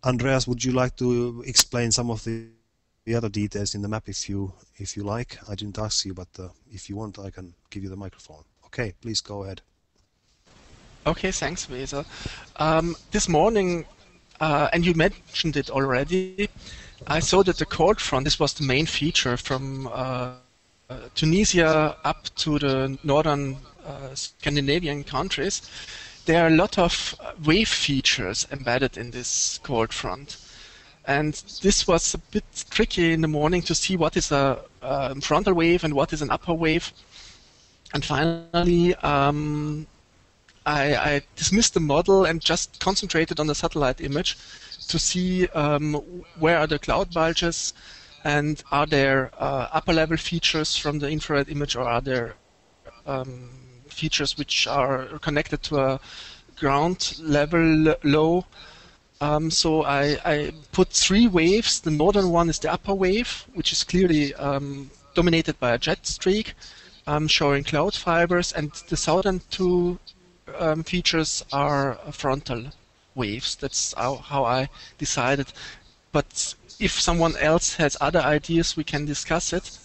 Andreas, would you like to explain some of the other details in the map if you like? I didn't ask you, but if you want, I can give you the microphone. Okay, please go ahead. Okay, thanks, Weser. This morning, and you mentioned it already, I saw that the cold front, this was the main feature from Tunisia up to the northern Scandinavian countries. There are a lot of wave features embedded in this cold front. And this was a bit tricky in the morning to see what is a frontal wave and what is an upper wave. And finally, I dismissed the model and just concentrated on the satellite image to see where are the cloud bulges and are there upper level features from the infrared image, or are there features which are connected to a ground level low. So I put 3 waves. The northern one is the upper wave, which is clearly dominated by a jet streak, showing cloud fibers, and the southern 2 features are frontal waves. That's how I decided. But if someone else has other ideas, we can discuss it.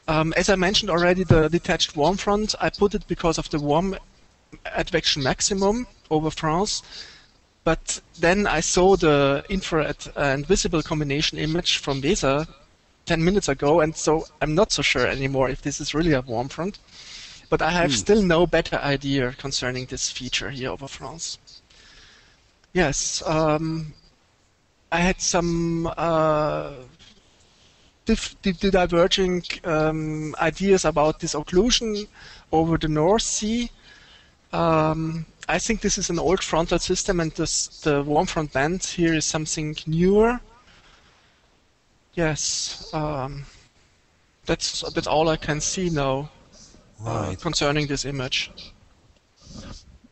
As I mentioned already, the detached warm front, I put it because of the warm advection maximum over France. But then I saw the infrared and visible combination image from Weser 10 minutes ago, and so I'm not so sure anymore if this is really a warm front. But I have still no better idea concerning this feature here over France. Yes, I had some diverging ideas about this occlusion over the North Sea. I think this is an old frontal system, and the warm front band here is something newer. Yes, that's all I can see now concerning this image.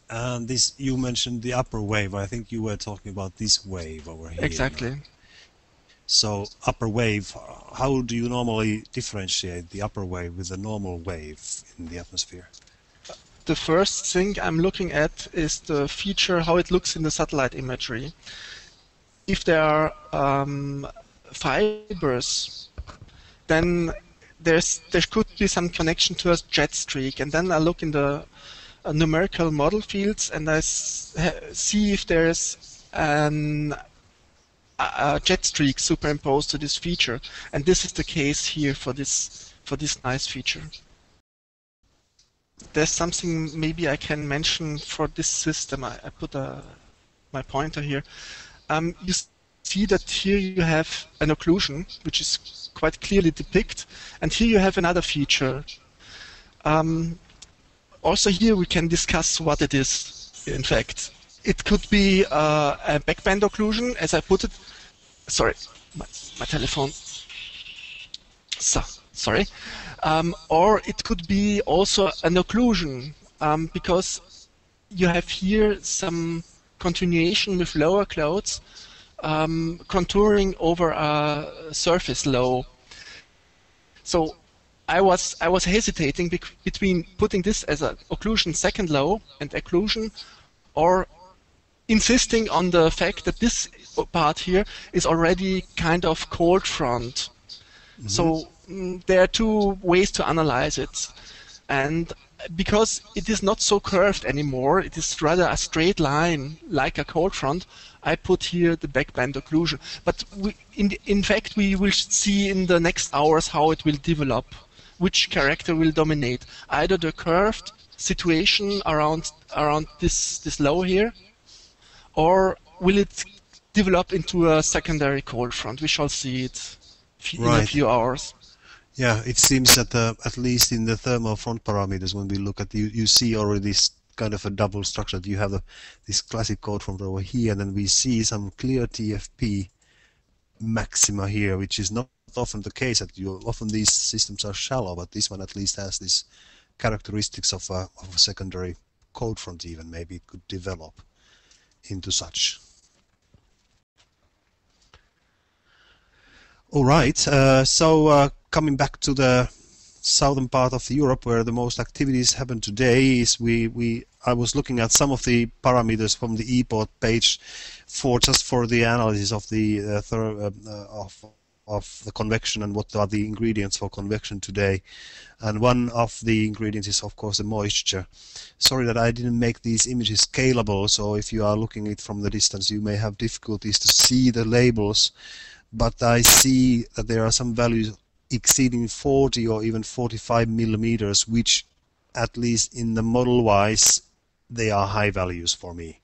And this, you mentioned the upper wave. I think you were talking about this wave over here. Exactly. So upper wave, how do you normally differentiate the upper wave with the normal wave in the atmosphere? The first thing I'm looking at is the feature, how it looks in the satellite imagery. If there are fibers, then there could be some connection to a jet streak, and then I look in the numerical model fields and I see if there's a jet streak superimposed to this feature, and this is the case here for this nice feature. There's something maybe I can mention for this system. I put my pointer here. You see that here you have an occlusion, which is quite clearly depicted, and here you have another feature. Also here we can discuss what it is, in fact. It could be a backband occlusion, as I put it. Sorry, my telephone. So, sorry. Or it could be also an occlusion, because you have here some continuation with lower clouds contouring over a surface low. So I was hesitating between putting this as an occlusion second low and occlusion, or insisting on the fact that this part here is already kind of cold front. Mm-hmm. So there are 2 ways to analyze it, and because it is not so curved anymore, it is rather a straight line like a cold front, I put here the backband occlusion. But in fact we will see in the next hours how it will develop, which character will dominate, either the curved situation around this low here, or will it develop into a secondary cold front. We shall see it in a few hours. Yeah, it seems that at least in the thermal front parameters, when we look at you see already this kind of a double structure. You have this classic cold front over here, and then we see some clear TFP maxima here, which is not often the case. Often these systems are shallow, but this one at least has this characteristics of a secondary cold front. Even maybe it could develop into such. All right, so coming back to the southern part of Europe, where the most activities happen today, is we I was looking at some of the parameters from the ePort page just for the analysis of the of the convection and what are the ingredients for convection today. And one of the ingredients is of course the moisture. Sorry that I didn't make these images scalable, so if you are looking at it from the distance you may have difficulties to see the labels, but I see that there are some values exceeding 40 or even 45 millimeters, which at least in the model wise they are high values for me,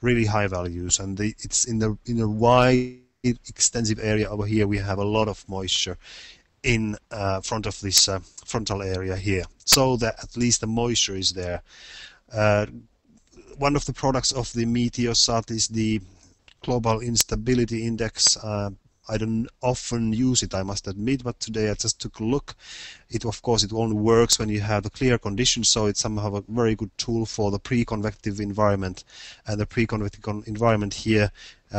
really high values. And it's in a wide extensive area over here. We have a lot of moisture in front of this frontal area here, so that at least the moisture is there. One of the products of the Meteosat is the global instability index. I don't often use it, I must admit, but today I just took a look. Of course, it only works when you have the clear conditions, so it's somehow a very good tool for the pre-convective environment. And the pre-convective environment here,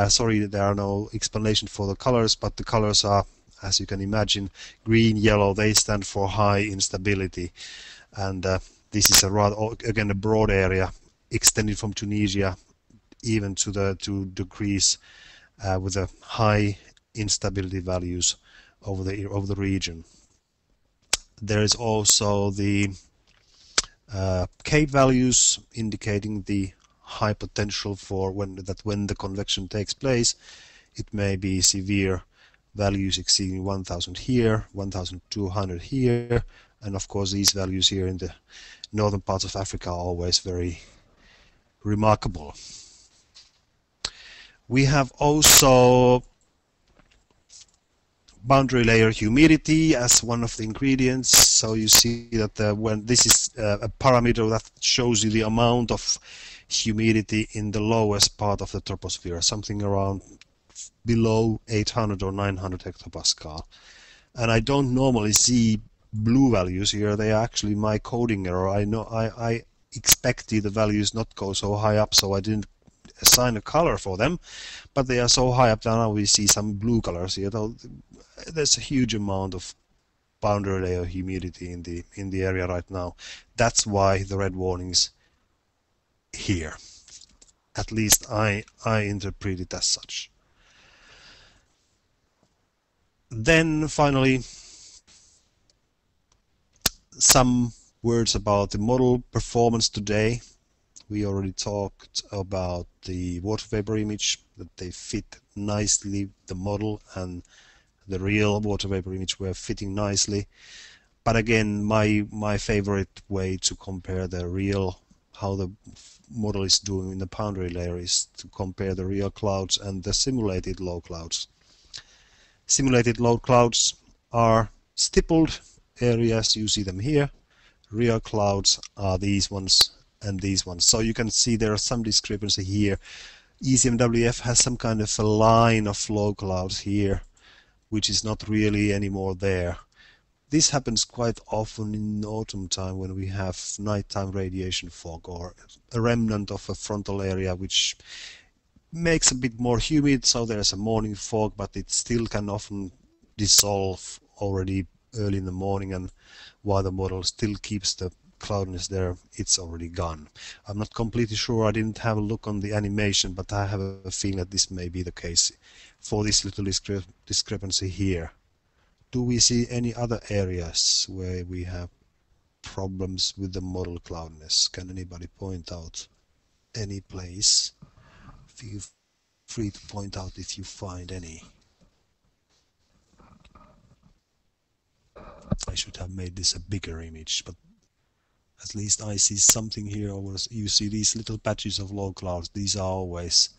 sorry, there are no explanation for the colors, but the colors are, as you can imagine, green, yellow. They stand for high instability. And this is a rather, again, a broad area extended from Tunisia even to Greece, with a high instability values over the region. There is also the Cape values indicating the high potential for when the convection takes place. It may be severe values exceeding 1000 here, 1200 here, and of course these values here in the northern parts of Africa are always very remarkable. We have also boundary layer humidity as one of the ingredients. So you see that when this is a parameter that shows you the amount of humidity in the lowest part of the troposphere, something around below 800 or 900 hectopascal. And I don't normally see blue values here. They are actually my coding error. I know I expected the values not go so high up, so I didn't assign a color for them, but they are so high up that now we see some blue colors here. There's a huge amount of boundary layer humidity in the area right now. That's why the red warnings here. At least I interpret it as such. Then finally, some words about the model performance today. We already talked about the water vapor image, that they fit nicely, the model and the real water vapor image were fitting nicely. But again, my favorite way to compare the real, how the model is doing in the boundary layer, is to compare the real clouds and the simulated low clouds. Simulated low clouds are stippled areas, you see them here. Real clouds are these ones and these ones. So you can see there are some discrepancy here. ECMWF has some kind of a line of low clouds here, which is not really anymore there. This happens quite often in autumn time when we have nighttime radiation fog or a remnant of a frontal area which makes a bit more humid, so there's a morning fog, but it still can often dissolve already early in the morning, and while the model still keeps the cloudiness there, it's already gone. I'm not completely sure, I didn't have a look on the animation, but I have a feeling that this may be the case for this little discrepancy here. Do we see any other areas where we have problems with the model cloudiness? Can anybody point out any place? Feel free to point out if you find any. I should have made this a bigger image, but at least I see something here. You see these little patches of low clouds. These are always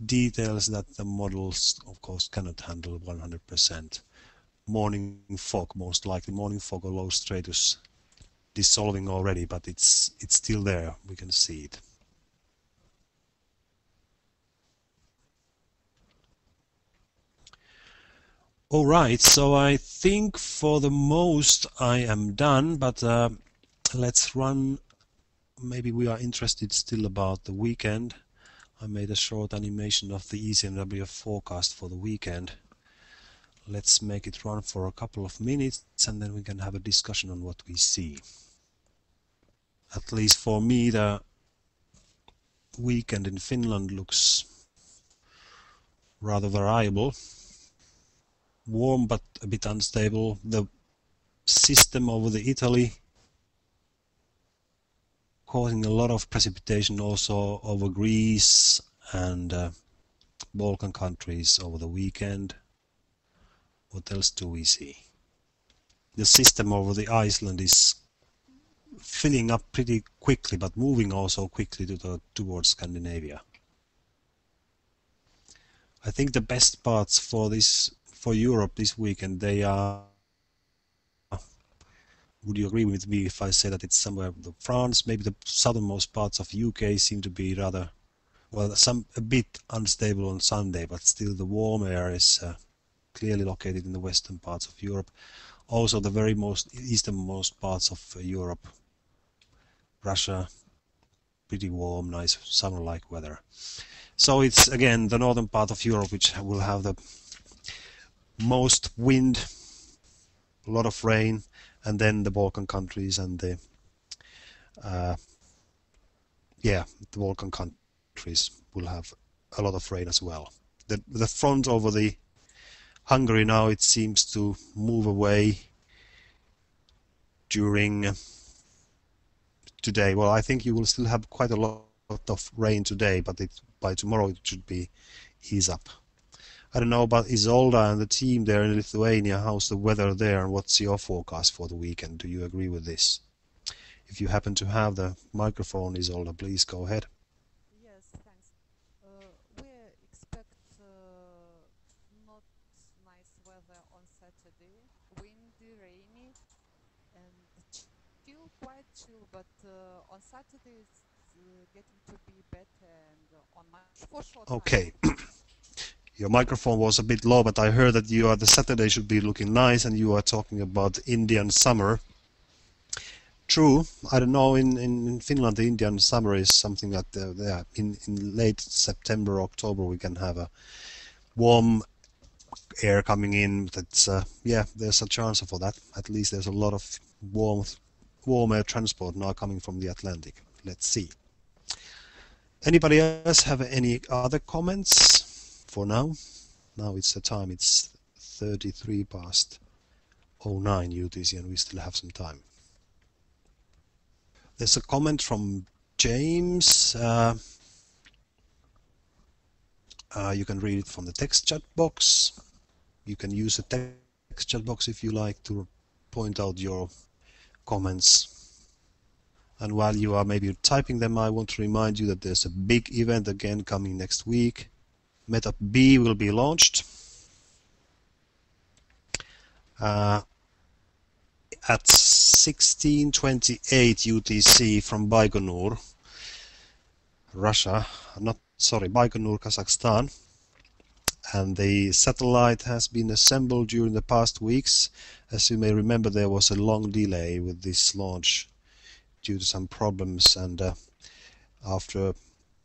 details that the models, of course, cannot handle 100%. Morning fog, most likely morning fog or low stratus dissolving already, but it's still there. We can see it. Alright, so I think for the most I am done, but let's run. Maybe we are interested still about the weekend. I made a short animation of the ECMWF forecast for the weekend. Let's make it run for a couple of minutes and then we can have a discussion on what we see. At least for me, the weekend in Finland looks rather variable. Warm but a bit unstable. The system over the Italy causing a lot of precipitation also over Greece and Balkan countries over the weekend. What else do we see? The system over the Iceland is filling up pretty quickly, but moving also quickly towards Scandinavia. I think the best parts for Europe this weekend, they are. Would you agree with me if I say that it's somewhere France, maybe the southernmost parts of UK seem to be rather, well, a bit unstable on Sunday, but still the warm air is clearly located in the western parts of Europe. Also the very most easternmost parts of Europe, Russia, pretty warm, nice summer-like weather. So it's again the northern part of Europe which will have the most wind, a lot of rain, and then the Balkan countries and the Balkan countries will have a lot of rain as well. The front over the Hungary now, it seems to move away during today. Well, I think you will still have quite a lot of rain today, but by tomorrow it should be ease up. I don't know about Isolda and the team there in Lithuania. How's the weather there, and what's your forecast for the weekend? Do you agree with this? If you happen to have the microphone, Isolda, please go ahead. Yes, thanks. We expect not nice weather on Saturday, windy, rainy, and chill, quite chill. But on Saturday it's getting to be better, and on Monday for short time. Okay. Your microphone was a bit low, but I heard that the Saturday should be looking nice, and you are talking about Indian summer. True. I don't know, in Finland the Indian summer is something that in late September, October we can have a warm air coming in. That's there's a chance for that. At least there's a lot of warm air transport now coming from the Atlantic. Let's see. Anybody else have any other comments for now? Now it's the time. It's 33 past 09 UTC, and we still have some time. There's a comment from James. You can read it from the text chat box. You can use the text chat box if you like to point out your comments. And while you are maybe typing them, I want to remind you that there's a big event again coming next week. Meta B will be launched at 16:28 UTC from Baikonur, Russia. Baikonur, Kazakhstan. And the satellite has been assembled during the past weeks. As you may remember, there was a long delay with this launch due to some problems, and after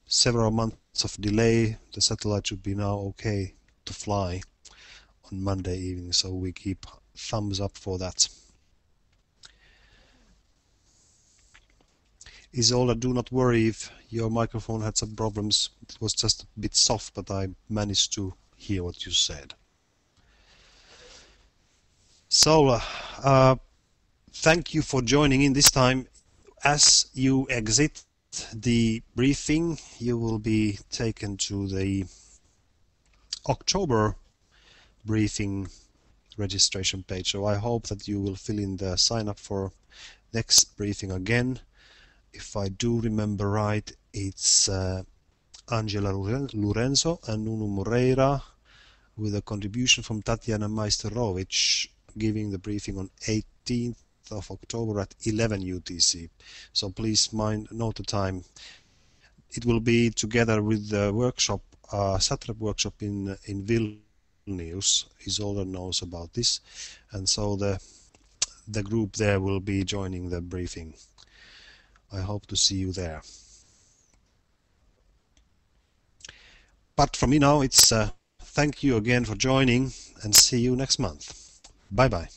several months of delay, the satellite should be now okay to fly on Monday evening, so we keep thumbs up for that. Isolda, do not worry if your microphone had some problems. It was just a bit soft, but I managed to hear what you said. So, thank you for joining in this time. As you exit the briefing, you will be taken to the October briefing registration page. So I hope that you will fill in the sign up for next briefing again. If I do remember right, it's Angela Lorenzo and Nuno Moreira, with a contribution from Tatiana Majsterovic, giving the briefing on 18th of October at 11 UTC. So please note the time. It will be together with the workshop, SATREP workshop in Vilnius. Isolda knows about this, and so the group there will be joining the briefing. I hope to see you there. But from me now, it's thank you again for joining, and see you next month. Bye bye.